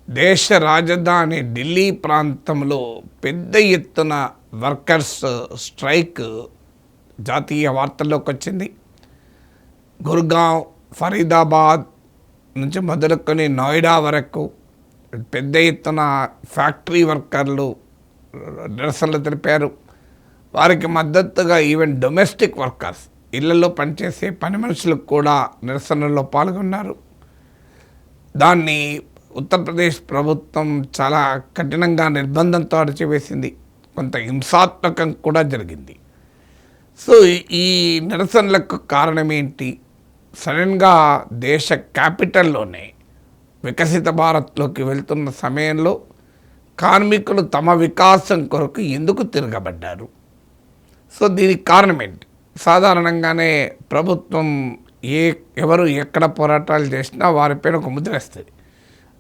దేశ రాజధాని ఢిల్లీ ప్రాంతంలో పెద్ద ఎత్తున వర్కర్స్ స్ట్రైక్ జాతీయ వార్తల్లోకి వచ్చింది. గుర్గావ్, ఫరీదాబాద్ నుంచి మొదలుకొని నోయిడా వరకు పెద్ద ఎత్తున ఫ్యాక్టరీ వర్కర్లు నిరసనలు తెలిపారు. వారికి మద్దతుగా ఈవెన్ డొమెస్టిక్ వర్కర్స్, ఇళ్లలో పనిచేసే పని మనుషులకు కూడా నిరసనలో పాల్గొన్నారు. దాన్ని ఉత్తరప్రదేశ్ ప్రభుత్వం చాలా కఠినంగా నిర్బంధంతో అణచివేసింది. కొంత హింసాత్మకం కూడా జరిగింది. సో ఈ నిరసనలకు కారణం ఏంటి? సడన్గా దేశ క్యాపిటల్లోనే వికసిత భారత్లోకి వెళ్తున్న సమయంలో కార్మికులు తమ వికాసం కొరకు ఎందుకు తిరగబడ్డారు? సో దీనికి కారణం ఏంటి? సాధారణంగానే ప్రభుత్వం ఎవరు ఎక్కడ పోరాటాలు చేసినా వారిపైన ఒక ముద్ర వేస్తుంది.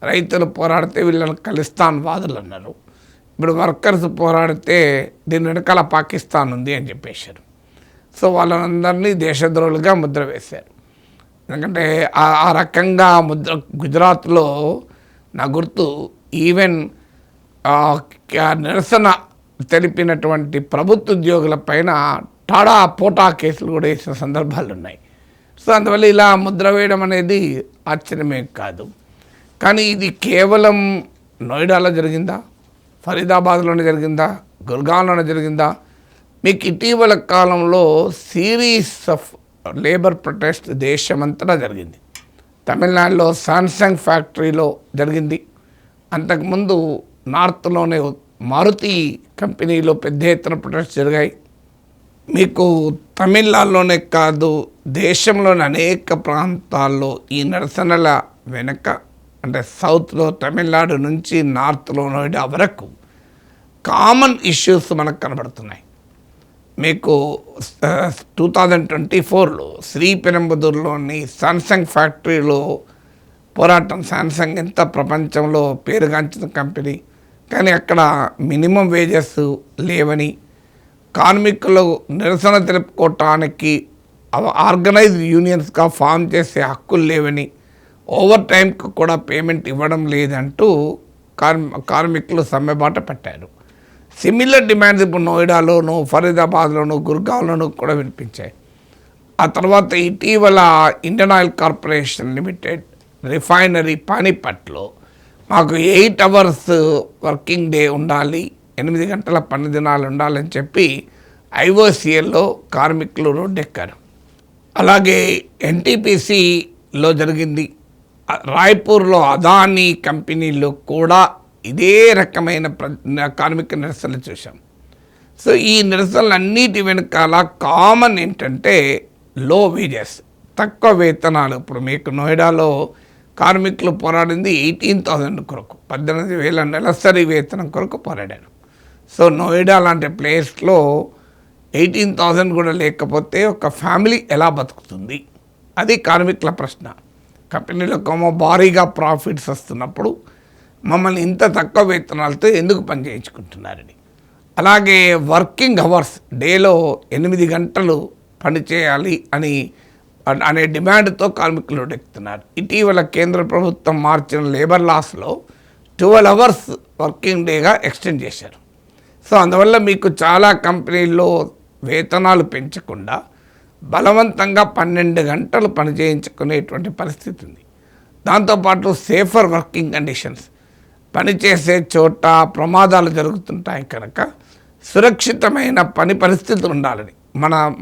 రైతులు పోరాడితే వీళ్ళని ఖలిస్తాన్ వాదులు అన్నారు. ఇప్పుడు వర్కర్స్ పోరాడితే దీని వెనకాల పాకిస్తాన్ ఉంది అని చెప్పేశారు. సో వాళ్ళందరినీ దేశద్రోహులుగా ముద్ర వేశారు. ఎందుకంటే ఆ రకంగా ముద్ర గుజరాత్లో నా గుర్తు ఈవెన్ నిరసన తెలిపినటువంటి ప్రభుత్వ ఉద్యోగుల పైన టాడా పోటా కేసులు కూడా వేసిన సందర్భాలు ఉన్నాయి. సో అందువల్ల ఇలా ముద్ర వేయడం అనేది ఆశ్చర్యమే కాదు. కానీ ఇది కేవలం నోయిడాలో జరిగిందా, ఫరీదాబాద్లోనే జరిగిందా, గుర్గావ్లోనే జరిగిందా? మీకు ఇటీవల కాలంలో సిరీస్ ఆఫ్ లేబర్ ప్రొటెస్ట్ దేశమంతటా జరిగింది. తమిళనాడులో శాంసంగ్ ఫ్యాక్టరీలో జరిగింది. అంతకుముందు నార్త్లోనే మారుతి కంపెనీలో పెద్ద ఎత్తున ప్రొటెస్ట్ జరిగాయి. మీకు తమిళనాడులోనే కాదు, దేశంలోని అనేక ప్రాంతాల్లో ఈ నిరసనల వెనక, అంటే సౌత్లో తమిళనాడు నుంచి నార్త్లో నోయిడా వరకు కామన్ ఇష్యూస్ మనకు కనబడుతున్నాయి. మీకు 2024లో శ్రీపెరంబదూరులోని శాంసంగ్ ఫ్యాక్టరీలో పోరాటం. శాంసంగ్ ఎంత ప్రపంచంలో పేరుగాంచిన కంపెనీ, కానీ అక్కడ మినిమం వేజెస్ లేవని, కార్మికులు నిరసన తెలుపుకోవటానికి ఆర్గనైజ్డ్ యూనియన్స్గా ఫామ్ చేసే హక్కులు లేవని, ఓవర్ టైంకు కూడా పేమెంట్ ఇవ్వడం లేదంటూ కార్మికులు సమ్మెబాట పెట్టారు. సిమిలర్ డిమాండ్స్ ఇప్పుడు నోయిడాలోను, ఫరీదాబాద్లోను, గుర్గావ్లోను కూడా వినిపించాయి. ఆ తర్వాత ఇటీవల Indian Oil Corporation Limited refinery పానీపట్లో మాకు 8 hours వర్కింగ్ డే ఉండాలి, 8 గంటల పని దినాలు ఉండాలని చెప్పి ఐఓసిఎల్లో కార్మికులు రోడ్డెక్కారు. అలాగే ఎన్టీపీసీలో జరిగింది. రాయ్పూర్లో అదానీ కంపెనీలో కూడా ఇదే రకమైన కార్మిక నిరసనలు చూసాం. సో ఈ నిరసనలు అన్నిటి వెనకాల కామన్ ఏంటంటే లో వేజెస్, తక్కువ వేతనాలు. ఇప్పుడు మీకు నోయిడాలో కార్మికులు పోరాడింది 18,000 కొరకు, 18,000 నెలసరి వేతనం కొరకు పోరాడారు. సో నోయిడా లాంటి ప్లేస్లో 18,000 కూడా లేకపోతే ఒక ఫ్యామిలీ ఎలా బతుకుతుంది? అది కార్మికుల ప్రశ్న. కంపెనీలకు భారీగా ప్రాఫిట్స్ వస్తున్నప్పుడు మమ్మల్ని ఇంత తక్కువ వేతనాలతో ఎందుకు పని చేయించుకుంటున్నారని. అలాగే వర్కింగ్ అవర్స్, డేలో 8 గంటలు పని చేయాలి అనే డిమాండ్తో కార్మికులు ఎక్కుతున్నారు. ఇటీవల కేంద్ర ప్రభుత్వం మార్చిన లేబర్ లాస్లో 12 hours వర్కింగ్ డేగా ఎక్స్టెండ్ చేశారు. సో అందువల్ల మీకు చాలా కంపెనీల్లో వేతనాలు పెంచకుండా బలవంతంగా 12 గంటలు పని చేయించుకునేటువంటి పరిస్థితి ఉంది. దాంతోపాటు సేఫర్ వర్కింగ్ కండిషన్స్, పనిచేసే చోట ప్రమాదాలు జరుగుతుంటాయి కనుక సురక్షితమైన పని పరిస్థితులు ఉండాలని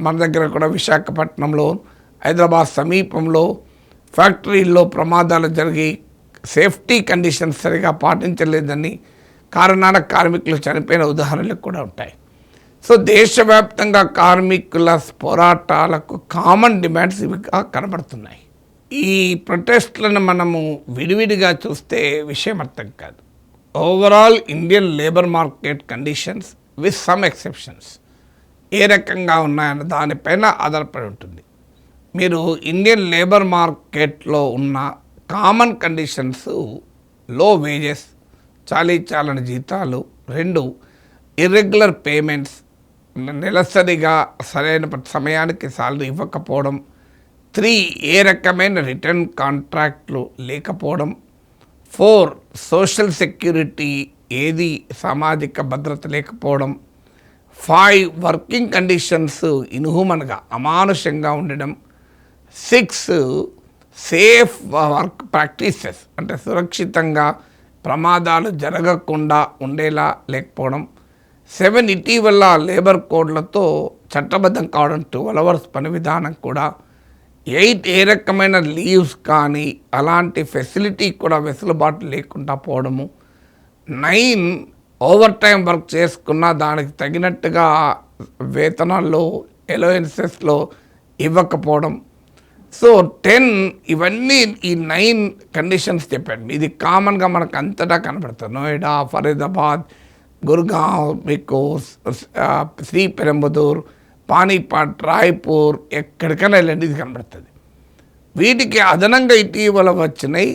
మన దగ్గర కూడా విశాఖపట్నంలో, హైదరాబాద్ సమీపంలో ఫ్యాక్టరీల్లో ప్రమాదాలు జరిగి సేఫ్టీ కండిషన్స్ సరిగా పాటించలేదని కారణాన కార్మికులు చనిపోయిన ఉదాహరణలు కూడా ఉంటాయి. సో దేశవ్యాప్తంగా కార్మికుల పోరాటాలకు కామన్ డిమాండ్స్ ఇవిగా కనబడుతున్నాయి. ఈ ప్రొటెస్ట్లను మనము విడివిడిగా చూస్తే విషయం అర్థం కాదు. Overall Indian labour market conditions with some exceptions ఏ రకంగా ఉన్నాయన్న దానిపైన ఆధారపడి ఉంటుంది. మీరు ఇండియన్ లేబర్ మార్కెట్లో ఉన్న కామన్ కండిషన్స్ లో వేజెస్, చాలని జీతాలు, 2 ఇర్రెగ్యులర్ పేమెంట్స్, నెలసరిగా సరైన సమయానికి సాలరీ ఇవ్వకపోవడం, 3 ఏ రకమైన రిటర్న్ కాంట్రాక్ట్లు లేకపోవడం, 4 సోషల్ సెక్యూరిటీ ఏది సామాజిక భద్రత లేకపోవడం. 5 వర్కింగ్ కండిషన్స్ ఇన్హ్యూమన్గా అమానుషంగా ఉండడం. 6 సేఫ్ వర్క్ ప్రాక్టీసెస్ అంటే సురక్షితంగా ప్రమాదాలు జరగకుండా ఉండేలా లేకపోవడం. 7 ఇటీవల లేబర్ కోడ్లతో చట్టబద్ధం కావడం 12 అవర్స్ పని విధానం కూడా. 8 ఏ రకమైన లీవ్స్ కానీ అలాంటి ఫెసిలిటీ కూడా వెసులుబాటు లేకుండా పోవడము. 9 ఓవర్ టైం వర్క్ చేసుకున్న దానికి తగినట్టుగా వేతనాల్లో ఎలోయెన్సెస్లో ఇవ్వకపోవడం. సో 10 ఇవన్నీ ఈ 9 కండిషన్స్ చెప్పాను. ఇది కామన్గా మనకు అంతటా కనబడుతుంది. నోయిడా, ఫరీదాబాద్, గుర్గావ్, మీకు శ్రీపెరంబదూర్, పానీపట్, రాయ్పూర్, ఎక్కడికైనా వెళ్ళండి ఇది కనబడుతుంది. వీటికి అదనంగా ఇటీవల వచ్చినాయి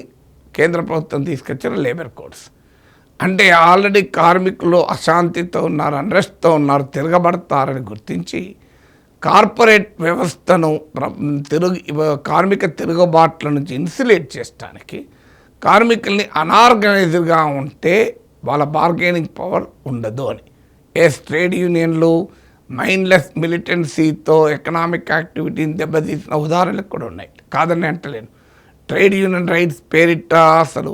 కేంద్ర ప్రభుత్వం తీసుకొచ్చిన లేబర్ కోడ్స్. అంటే ఆల్రెడీ కార్మికులు అశాంతితో ఉన్నారు, అన్రెస్ట్తో ఉన్నారు, తిరగబడతారని గుర్తించి కార్పొరేట్ వ్యవస్థను కార్మిక తిరుగుబాట్ల నుంచి ఇన్సులేట్ చేయడానికి, కార్మికుల్ని అనార్గనైజ్డ్గా ఉంటే వాళ్ళ బార్గెనింగ్ పవర్ ఉండదు అని ట్రేడ్ యూనియన్లు మైండ్లెస్ మిలిటెన్సీతో ఎకనామిక్ యాక్టివిటీని దెబ్బతీసిన ఉదాహరణలు కూడా ఉన్నాయి, కాదని అంటలేను. ట్రేడ్ యూనియన్ రైట్స్ పేరిట అసలు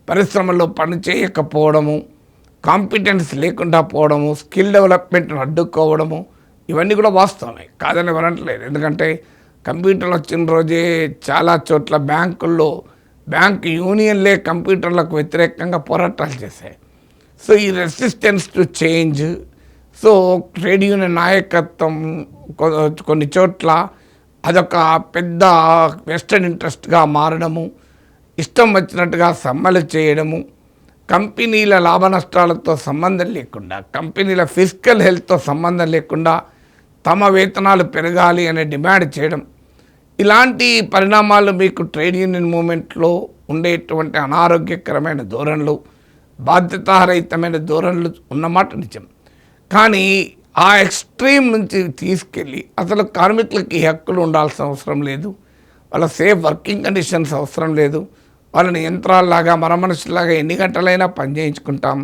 పరిశ్రమల్లో పని చేయకపోవడము, కాంపిటెన్స్ లేకుండా పోవడము, స్కిల్ డెవలప్మెంట్ను అడ్డుకోవడము, ఇవన్నీ కూడా వాస్తవమే, కాదని ఎవరంటలేదు. ఎందుకంటే కంప్యూటర్లు వచ్చిన రోజే చాలా చోట్ల బ్యాంకుల్లో బ్యాంక్ యూనియన్లే కంప్యూటర్లకు వ్యతిరేకంగా పోరాటాలు చేశాయి. సో ఈ resistance to change, so trade union నాయకత్వం కొన్ని చోట్ల అదొక పెద్ద వెస్టర్న్ ఇంట్రెస్ట్గా మారడము, ఇష్టం వచ్చినట్టుగా సమ్మెలు చేయడము, కంపెనీల లాభ నష్టాలతో సంబంధం లేకుండా, కంపెనీల ఫిజికల్ హెల్త్తో సంబంధం లేకుండా తమ వేతనాలు పెరగాలి అనే డిమాండ్ చేయడం, ఇలాంటి పరిణామాలు మీకు ట్రేడ్ యూనియన్ మూమెంట్లో ఉండేటువంటి అనారోగ్యకరమైన ధోరణులు, బాధ్యతారహితమైన ధోరణులు ఉన్నమాట నిజం. కానీ ఆ ఎక్స్ట్రీమ్ నుంచి తీసుకెళ్ళి అసలు కార్మికులకి హక్కులు ఉండాల్సిన అవసరం లేదు, వాళ్ళ సేఫ్ వర్కింగ్ కండిషన్స్ అవసరం లేదు, వాళ్ళని యంత్రాల్లాగా మరమనుషులాగా ఎన్ని గంటలైనా పని చేయించుకుంటాం,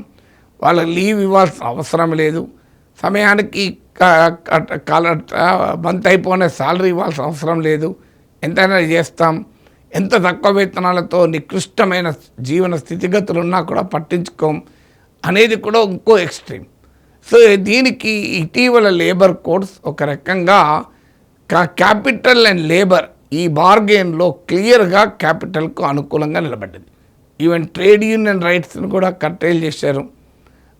వాళ్ళకి లీవ్ ఇవ్వాల్సిన అవసరం లేదు, సమయానికి మంత్ అయిపోయిన శాలరీ ఇవ్వాల్సిన అవసరం లేదు, ఎంతైనా చేస్తాం, ఎంత తక్కువ వేతనాలతో నికృష్టమైన జీవన స్థితిగతులు ఉన్నా కూడా పట్టించుకోం అనేది కూడా ఇంకో ఎక్స్ట్రీమ్. సో దీనికి ఇటీవల లేబర్ కోడ్స్ ఒక రకంగా క్యాపిటల్ అండ్ లేబర్ ఈ బార్గెన్లో క్లియర్గా క్యాపిటల్కు అనుకూలంగా నిలబడ్డది. ఈవెన్ ట్రేడ్ యూనియన్ రైట్స్ని కూడా కట్టేలు చేశారు.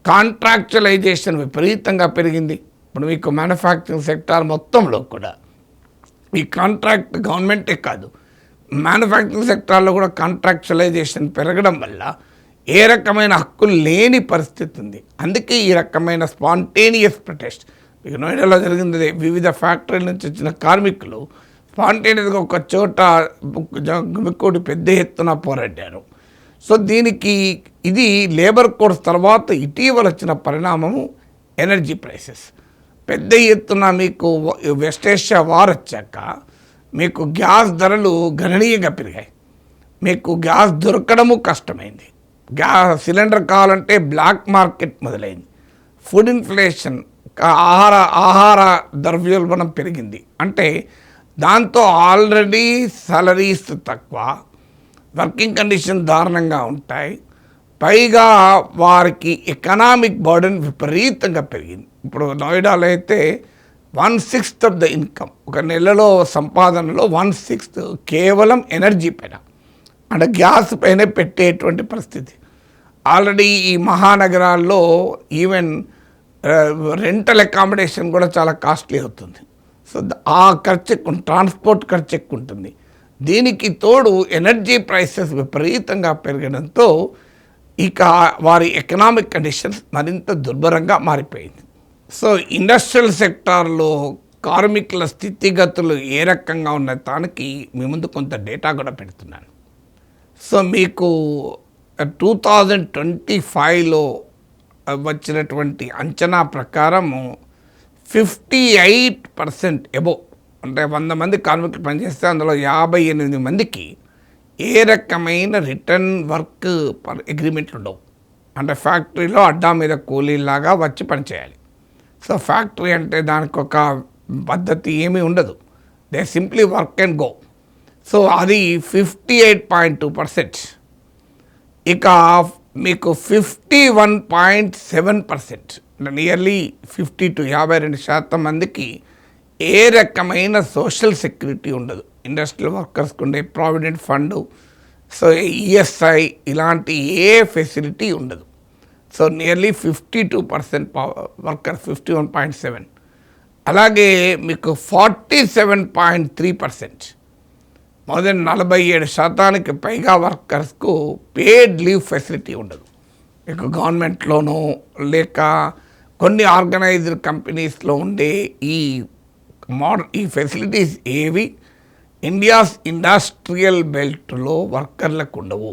కాంట్రాక్చువలైజేషన్ విపరీతంగా పెరిగింది. ఇప్పుడు మీకు మ్యానుఫ్యాక్చరింగ్ సెక్టార్ మొత్తంలో కూడా ఈ కాంట్రాక్ట్ గవర్నమెంటే కాదు, మ్యానుఫ్యాక్చరింగ్ సెక్టార్లో కూడా కాంట్రాక్చువలైజేషన్ పెరగడం వల్ల ఏ రకమైన హక్కులు లేని పరిస్థితి ఉంది. అందుకే ఈ రకమైన స్పాంటేనియస్ ప్రొటెస్ట్ మీకు నోయిడాలో జరిగింది. వివిధ ఫ్యాక్టరీల నుంచి వచ్చిన కార్మికులు స్పాంటేనియస్గా ఒక చోట గుమికూడి పెద్ద ఎత్తున పోరాడారు. సో దీనికి ఇది లేబర్ కోడ్స్ తర్వాత ఇటీవల వచ్చిన పరిణామము ఎనర్జీ ప్రైసెస్ పెద్ద ఎత్తున. మీకు వెస్ట్ ఏషియా వార్ వచ్చాక మీకు గ్యాస్ ధరలు గణనీయంగా పెరిగాయి. మీకు గ్యాస్ దొరకడము కష్టమైంది. గ్యాస్ సిలిండర్ కావాలంటే బ్లాక్ మార్కెట్ మొదలైంది. ఫుడ్ ఇన్ఫ్లేషన్, ఆహార ద్రవ్యోల్బణం పెరిగింది. అంటే దాంతో ఆల్రెడీ సాలరీస్ తక్కువ, వర్కింగ్ కండిషన్ దారుణంగా ఉంటాయి, పైగా వారికి ఎకనామిక్ బర్డెన్ విపరీతంగా పెరిగింది. ఇప్పుడు నోయిడాలో అయితే 1/6 ఆఫ్ ద ఇన్కమ్, ఒక నెలలో సంపాదనలో 1/6 కేవలం ఎనర్జీ పైన అంటే గ్యాస్ పైన పెట్టేటువంటి పరిస్థితి. ఆల్రెడీ ఈ మహానగరాల్లో ఈవెన్ రెంటల్ అకామిడేషన్ కూడా చాలా కాస్ట్లీ అవుతుంది. సో ఆ ఖర్చు ఎక్కువ, ట్రాన్స్పోర్ట్ ఖర్చు ఎక్కువ ఉంటుంది. దీనికి తోడు ఎనర్జీ ప్రైసెస్ విపరీతంగా పెరగడంతో ఇక వారి ఎకనామిక్ కండిషన్స్ మరింత దుర్భరంగా మారిపోయింది. సో ఇండస్ట్రియల్ సెక్టార్లో కార్మికుల స్థితిగతులు ఏ రకంగా ఉన్న దానికి మీ ముందు కొంత డేటా కూడా పెడుతున్నాను. సో మీకు 2025లో వచ్చినటువంటి అంచనా ప్రకారము 58% ఎబో, అంటే 100 మంది కార్మికులు పనిచేస్తే అందులో 58 మందికి ఏ రకమైన రిటర్న్ వర్క్ అగ్రిమెంట్లు ఉండవు. అంటే ఫ్యాక్టరీలో అడ్డా మీద కూలీలాగా వచ్చి పనిచేయాలి. సో ఫ్యాక్టరీ అంటే దానికి ఒక పద్ధతి ఏమీ ఉండదు. They simply work and go. So అది 58.2%. ఇక మీకు 51.7%, నియర్లీ 52% మందికి ఏ రకమైన సోషల్ సెక్యూరిటీ ఉండదు. ఇండస్ట్రియల్ వర్కర్స్కి ఉండే ప్రావిడెంట్ ఫండ్, సో ఈఎస్ఐ ఇలాంటి ఏ ఫెసిలిటీ ఉండదు. So nearly 52% worker, 51.7. అలాగే మీకు 47.3%, మోర్ దెన్ 47% పైగా వర్కర్స్కు పేడ్ లీవ్ ఫెసిలిటీ ఉండదు. మీకు గవర్నమెంట్లోనూ లేక కొన్ని ఆర్గనైజ్డ్ కంపెనీస్లో ఉండే ఈ ఫెసిలిటీస్ ఏవి ఇండియాస్ ఇండస్ట్రియల్ బెల్ట్లో వర్కర్లకు ఉండవు.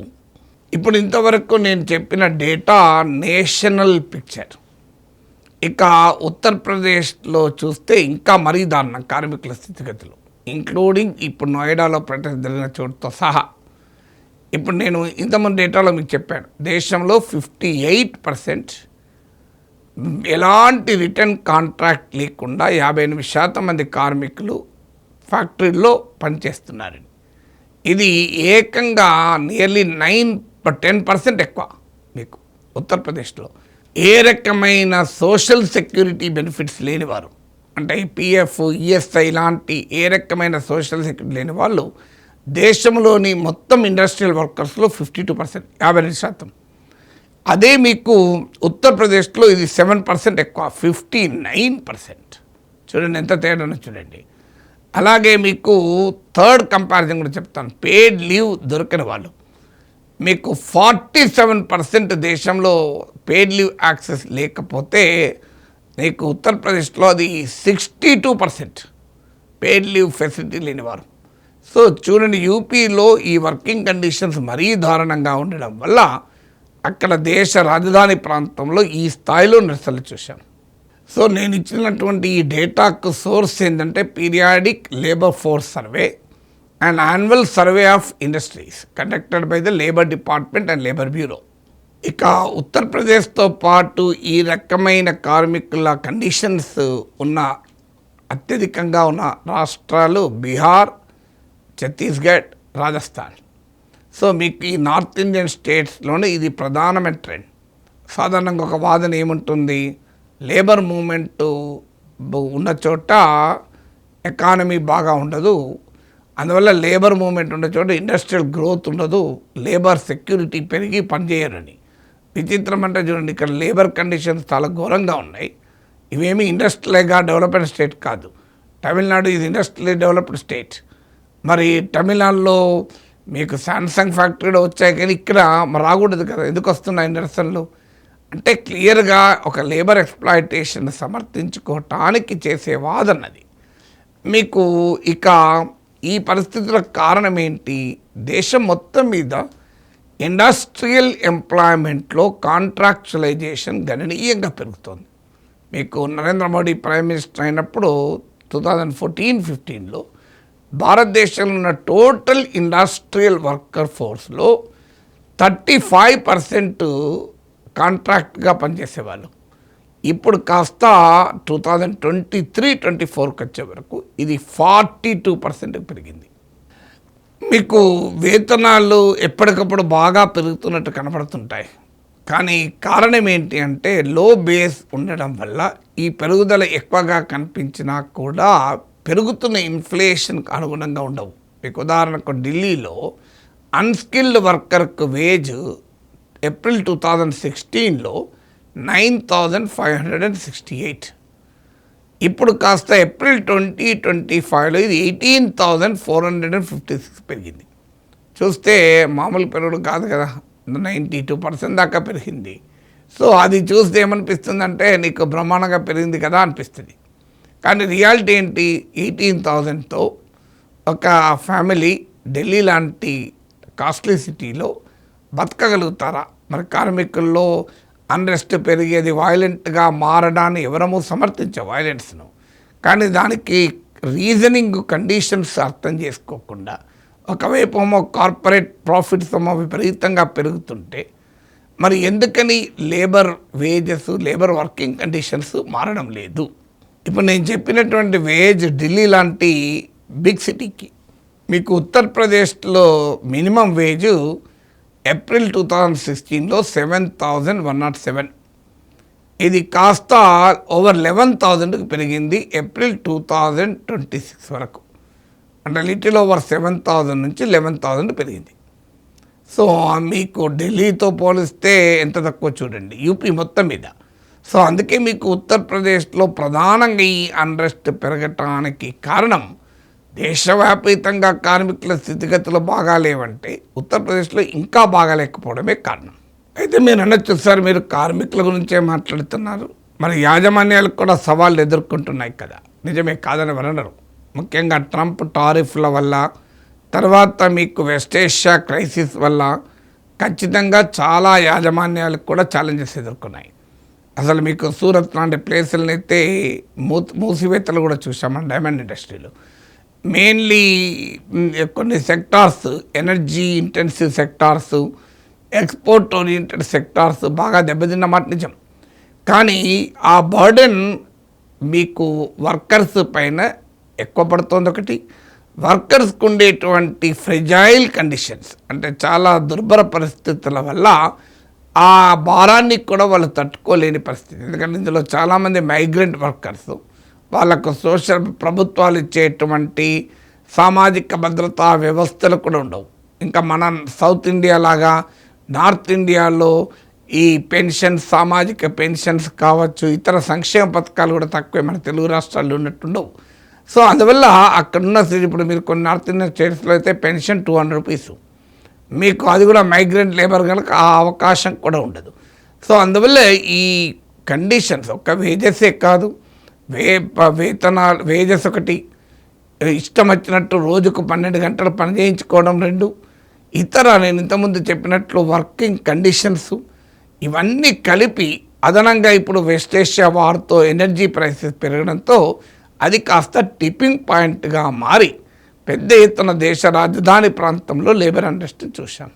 ఇప్పుడు ఇంతవరకు నేను చెప్పిన డేటా నేషనల్ పిక్చర్. ఇక ఉత్తరప్రదేశ్లో చూస్తే ఇంకా మరీ దారుణం కార్మికుల స్థితిగతులు, ఇంక్లూడింగ్ ఇప్పుడు నోయిడాలో ప్రొటెస్ట్ జరిగిన చోటుతో సహా. ఇప్పుడు నేను ఇంతమంది డేటాలో మీకు చెప్పాను, దేశంలో 58% ఎలాంటి రిటర్న్ కాంట్రాక్ట్ లేకుండా 58% మంది కార్మికులు ఫ్యాక్టరీల్లో పనిచేస్తున్నారండి. ఇది ఏకంగా నియర్లీ 10% ఎక్కువ మీకు ఉత్తరప్రదేశ్లో. ఏ రకమైన సోషల్ సెక్యూరిటీ బెనిఫిట్స్ లేనివారు, అంటే పిఎఫ్, ఈఎస్ఐ ఇలాంటి ఏ రకమైన సోషల్ సెక్యూరిటీ లేని వాళ్ళు దేశంలోని మొత్తం ఇండస్ట్రియల్ వర్కర్స్లో 52%, 52%. అదే మీకు ఉత్తరప్రదేశ్లో ఇది 7% ఎక్కువ, 59%. చూడండి ఎంత తేడానో చూడండి. అలాగే మీకు థర్డ్ కంపారిజన్ కూడా చెప్తాను, పేడ్ లీవ్ దొరికిన వాళ్ళు మీకు 47% దేశంలో పేడ్ లీవ్ యాక్సెస్ లేకపోతే, మీకు ఉత్తరప్రదేశ్లో అది 62% పేడ్ లీవ్ ఫెసిలిటీ లేనివారు. సో చూడండి, యూపీలో ఈ వర్కింగ్ కండిషన్స్ మరీ దారుణంగా ఉండడం వల్ల అక్కడ దేశ రాజధాని ప్రాంతంలో ఈ స్థాయిలో నిరసనలు చూశాం. సో నేను ఇచ్చినటువంటి ఈ డేటాకు సోర్స్ ఏంటంటే periodic labour force survey and annual survey of industries conducted by the labour department and labour bureau. ఇక ఉత్తరప్రదేశ్తో పాటు ఈ రకమైన కార్మికుల కండిషన్స్ ఉన్న అత్యధికంగా ఉన్న రాష్ట్రాలు బీహార్, ఛత్తీస్గఢ్, రాజస్థాన్. సో మీకు ఈ నార్త్ ఇండియన్ స్టేట్స్లోనే ఇది ప్రధానమైన ట్రెండ్. సాధారణంగా ఒక వాదన ఏముంటుంది, లేబర్ మూమెంట్ ఉన్న చోట ఎకానమీ బాగా ఉండదు, అందువల్ల లేబర్ మూమెంట్ ఉన్న చోట ఇండస్ట్రియల్ గ్రోత్ ఉండదు, లేబర్ సెక్యూరిటీ పెరిగి పనిచేయరని. విచిత్రం అంటే చూడండి, ఇక్కడ లేబర్ కండిషన్స్ చాలా ఘోరంగా ఉన్నాయి. ఇవేమీ ఇండస్ట్రియల్గా డెవలప్డ్ స్టేట్ కాదు. తమిళనాడు ఇది ఇండస్ట్రియల్లీ డెవలప్డ్ స్టేట్. మరి తమిళనాడులో మీకు శాంసంగ్ ఫ్యాక్టరీలో వచ్చాయి, కానీ ఇక్కడ మరి రాకూడదు కదా, ఎందుకు వస్తున్నాయి నిరసనలు అంటే క్లియర్గా ఒక లేబర్ ఎక్స్ప్లాయిటేషన్ సమర్థించుకోవటానికి చేసే వాదనది. మీకు ఇక ఈ పరిస్థితులకు కారణం ఏంటి, దేశం మొత్తం మీద ఇండస్ట్రియల్ ఎంప్లాయ్మెంట్లో కాంట్రాక్చువలైజేషన్ గణనీయంగా పెరుగుతోంది. మీకు నరేంద్ర మోడీ ప్రైమ్ మినిస్టర్ అయినప్పుడు 2014-15లో భారతదేశంలో ఉన్న టోటల్ ఇండస్ట్రియల్ వర్కర్ ఫోర్స్లో 35% కాంట్రాక్ట్గా పనిచేసేవాళ్ళు. ఇప్పుడు కాస్త 2023-24కి వచ్చే వరకు ఇది 42% పెరిగింది. మీకు వేతనాలు ఎప్పటికప్పుడు బాగా పెరుగుతున్నట్టు కనపడుతుంటాయి, కానీ కారణం ఏంటి అంటే లో బేస్ ఉండడం వల్ల ఈ పెరుగుదల ఎక్కువగా కనిపించినా కూడా పెరుగుతున్న ఇన్ఫ్లేషన్కి అనుగుణంగా ఉండవు. మీకు ఉదాహరణకు ఢిల్లీలో అన్స్కిల్డ్ వర్కర్కు వేజ్ ఏప్రిల్ 2016లో 9,568, ఇప్పుడు కాస్త ఏప్రిల్ 2025లో ఇది 18,456 పెరిగింది. చూస్తే మామూలు పెరుగుడు కాదు కదా, 92% దాకా పెరిగింది. సో అది చూస్తే ఏమనిపిస్తుందంటే నీకు బ్రహ్మాండంగా పెరిగింది కదా అనిపిస్తుంది, కానీ రియాలిటీ ఏంటి, 18,000తో ఒక ఫ్యామిలీ ఢిల్లీ లాంటి కాస్ట్లీ సిటీలో బతకగలుగుతారా? మరి కార్మికుల్లో అన్రెస్ట్ పెరిగేది వైలెంట్గా మారడాన్ని ఎవరమూ సమర్థించే వైలెన్స్ను, కానీ దానికి రీజనింగ్ కండిషన్స్ అర్థం చేసుకోకుండా ఒకవైపు ఏమో కార్పొరేట్ ప్రాఫిట్స్ ఏమో విపరీతంగా పెరుగుతుంటే మరి ఎందుకని labour wages, labour working conditions మారడం లేదు? ఇప్పుడు నేను చెప్పినటువంటి వేజ్ ఢిల్లీ లాంటి బిగ్ సిటీకి, మీకు ఉత్తరప్రదేశ్లో మినిమం వేజ్ ఏప్రిల్ 2016లో 7,107, ఇది కాస్త ఓవర్ 11,000కి పెరిగింది ఏప్రిల్ 2026 వరకు. అంటే లిటిల్ ఓవర్ 7,000 నుంచి 11,000 పెరిగింది. సో మీకు ఢిల్లీతో పోలిస్తే ఎంత తక్కువ చూడండి, యూపీ మొత్తం మీద. సో అందుకే మీకు ఉత్తరప్రదేశ్లో ప్రధానంగా ఈ అన్రెస్ట్ పెరగటానికి కారణం దేశవ్యాపితంగా కార్మికుల స్థితిగతులు బాగాలేవంటే ఉత్తరప్రదేశ్లో ఇంకా బాగాలేకపోవడమే కారణం. అయితే మీరు అనొచ్చు, సార్ మీరు కార్మికుల గురించే మాట్లాడుతున్నారు, మరి యాజమాన్యాలకు కూడా సవాళ్ళు ఎదుర్కొంటున్నాయి కదా. నిజమే, కాదని ఎవరన్నారు. ముఖ్యంగా ట్రంప్ టారిఫ్ల వల్ల, తర్వాత మీకు వెస్ట్ ఏషియా క్రైసిస్ వల్ల ఖచ్చితంగా చాలా యాజమాన్యాలకు కూడా ఛాలెంజెస్ ఎదుర్కొన్నాయి. అసలు మీకు సూరత్ లాంటి ప్లేసులను అయితే మూసివేతలు కూడా చూసాం డైమండ్ ఇండస్ట్రీలో. మెయిన్లీ కొన్ని sectors, energy intensive sectors, export oriented sectors బాగా దెబ్బతిన్నమాట నిజం. కానీ ఆ బర్డెన్ మీకు వర్కర్స్ పైన ఎక్కువ పడుతుంది. ఒకటి, వర్కర్స్కి ఉండేటువంటి ఫ్రెజైల్ కండిషన్స్, అంటే చాలా దుర్భర పరిస్థితుల వల్ల ఆ భారాన్ని కూడా వాళ్ళు తట్టుకోలేని పరిస్థితి. ఎందుకంటే ఇందులో చాలామంది మైగ్రెంట్ వర్కర్స్, వాళ్ళకు సోషల్ ప్రభుత్వాలు ఇచ్చేటువంటి సామాజిక భద్రతా వ్యవస్థలు కూడా ఉండవు. ఇంకా మన సౌత్ ఇండియా లాగా నార్త్ ఇండియాలో ఈ పెన్షన్స్, సామాజిక పెన్షన్స్ కావచ్చు, ఇతర సంక్షేమ పథకాలు కూడా తక్కువే మన తెలుగు రాష్ట్రాల్లో ఉన్నట్టుండవు. సో అందువల్ల అక్కడున్న ఇప్పుడు మీరు కొన్ని నార్త్ ఇండియన్ స్టేట్స్లో అయితే పెన్షన్ 200 రూపీస్, మీకు అది కూడా మైగ్రెంట్ లేబర్ కనుక ఆ అవకాశం కూడా ఉండదు. సో అందువల్ల ఈ కండిషన్స్ ఒక్క వేజెసే కాదు, వేతనాలు వేజెస్ ఒకటి, ఇష్టం వచ్చినట్టు రోజుకు 12 గంటలు పని చేయించుకోవడం రెండు, ఇతర నేను ఇంతకుముందు చెప్పినట్లు వర్కింగ్ కండిషన్స్, ఇవన్నీ కలిపి అదనంగా ఇప్పుడు వెస్ట్ ఏషియా వార్తో ఎనర్జీ ప్రైసెస్ పెరగడంతో అది కాస్త టిప్పింగ్ పాయింట్గా మారి పెద్ద ఎత్తున దేశ రాజధాని ప్రాంతంలో లేబర్ అన్రెస్ట్ చూశాం.